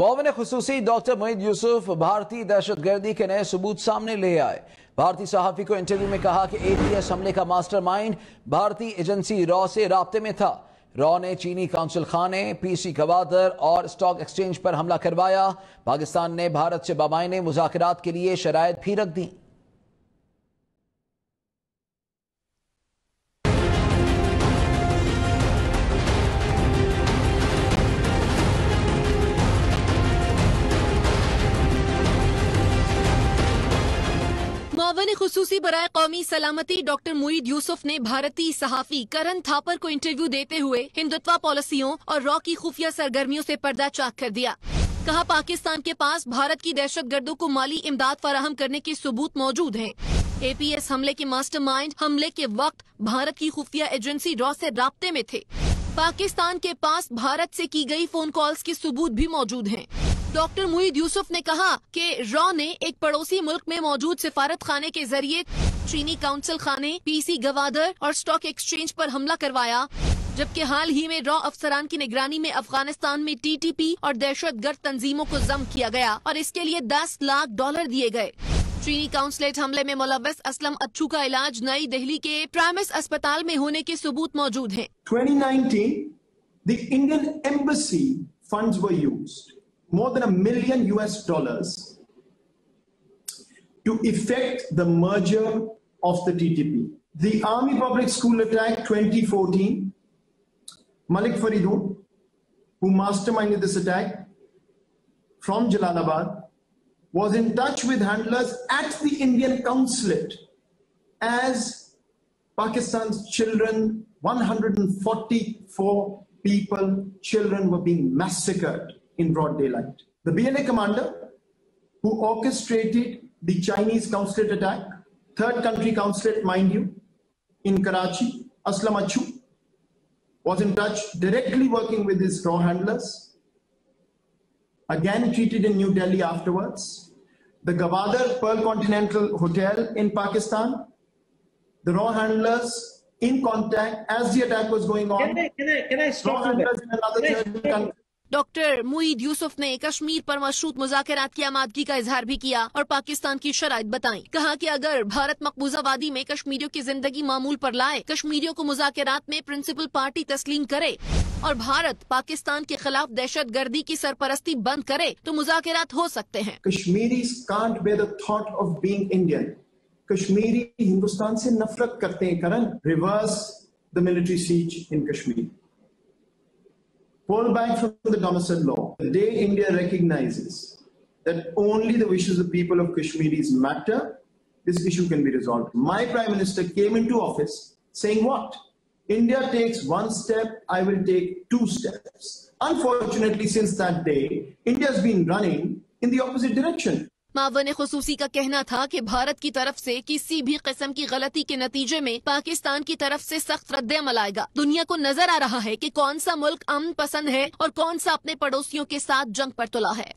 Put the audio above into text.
मुआविन खुसूसी doctor Moid Yusuf भारतीय दहशतगर्दी के नए सबूत सामने ले आए। भारतीय सहाफी को इंटरव्यू में कहा कि ATS हमले का मास्टरमाइंड भारतीय एजेंसी रॉ से राब्ते में था। रॉ ने चीनी काउंसिल खाने, PC गवादर और स्टॉक एक्सचेंज पर हमला करवाया। पाकिस्तान ने भारत से बामायने मुज़ाकरात के लिए शराइत भी रख दी। मुआविन खुसूसी बराए कौमी सलामती डॉक्टर मोईद यूसुफ ने भारतीय सहाफी करण थापर को इंटरव्यू देते हुए हिंदुत्व पॉलिसियों और रॉ की खुफिया सरगर्मियों से पर्दा चाक कर दिया। कहा, पाकिस्तान के पास भारत की दहशतगर्दों को माली इमदाद फराहम करने के सबूत मौजूद हैं। APS हमले के मास्टरमाइंड हमले के वक्त भारत की खुफिया एजेंसी रॉ से राब्ते में थे। पाकिस्तान के पास भारत से की गई फोन कॉल्स के सबूत भी मौजूद हैं। डॉक्टर मोईद यूसुफ ने कहा कि रॉ ने एक पड़ोसी मुल्क में मौजूद सिफारत खाने के जरिए चीनी काउंसिल खाने, PC गवादर और स्टॉक एक्सचेंज पर हमला करवाया, जबकि हाल ही में रॉ अफसरान की निगरानी में अफगानिस्तान में TTP और दहशतगर्द तंजीमों को जम किया गया और इसके लिए $10 लाख दिए गए। चीनी काउंसलेट हमले में मुलव्वस असलम अच्छू का इलाज नई दिल्ली के प्राइमेस अस्पताल में होने के सबूत मौजूद हैं। 2019, the Indian embassy funds were used, more than $1 million to effect the merger of the TTP. The Army Public School attack 2014, Malik Faridoon, who masterminded this attack from Jalalabad, was in touch with handlers at the Indian consulate as Pakistan's children, 144 children were being massacred in broad daylight. The BNA commander who orchestrated the Chinese consulate attack, third country consulate, mind you, in Karachi, Aslam Achu, was in touch, directly working with his raw handlers, again treated in New Delhi afterwards. The Gwadar Pearl Continental Hotel in Pakistan, the raw handlers in contact as the attack was going on. Can I stop raw handlers in another third country. Doctor Moid Yusuf ने कश्मीर पर मशरूत मुज़ाकरात की आमादगी का इजहार भी किया और पाकिस्तान की शराइत बताई। कहा कि अगर भारत मकबूजा वादी में कश्मीरियों की जिंदगी मामूल पर लाए, कश्मीरियों को मुज़ाकरात में प्रिंसिपल पार्टी तस्लीम करे और भारत पाकिस्तान के खिलाफ दहशत गर्दी की सरपरस्ती बंद करे तो मुज़ाकरात हो सकते हैं। Kashmiris can't bear the thought of being Indian. Kashmiri Hindustan से नफरत करते हैं। करण, reverse the military siege in Kashmir. Pull back from the domicile law. The day India recognizes that only the wishes of the people of Kashmiris matter, this issue can be resolved. My Prime Minister came into office saying what? India takes one step, I will take two steps. Unfortunately, since that day, India has been running in the opposite direction. मुआविन खुसूसी का कहना था कि भारत की तरफ से किसी भी किस्म की गलती के नतीजे में पाकिस्तान की तरफ से सख्त रद्द-ए-अमल आएगा। दुनिया को नजर आ रहा है कि कौन सा मुल्क अमन पसंद है और कौन सा अपने पड़ोसियों के साथ जंग पर तुला है।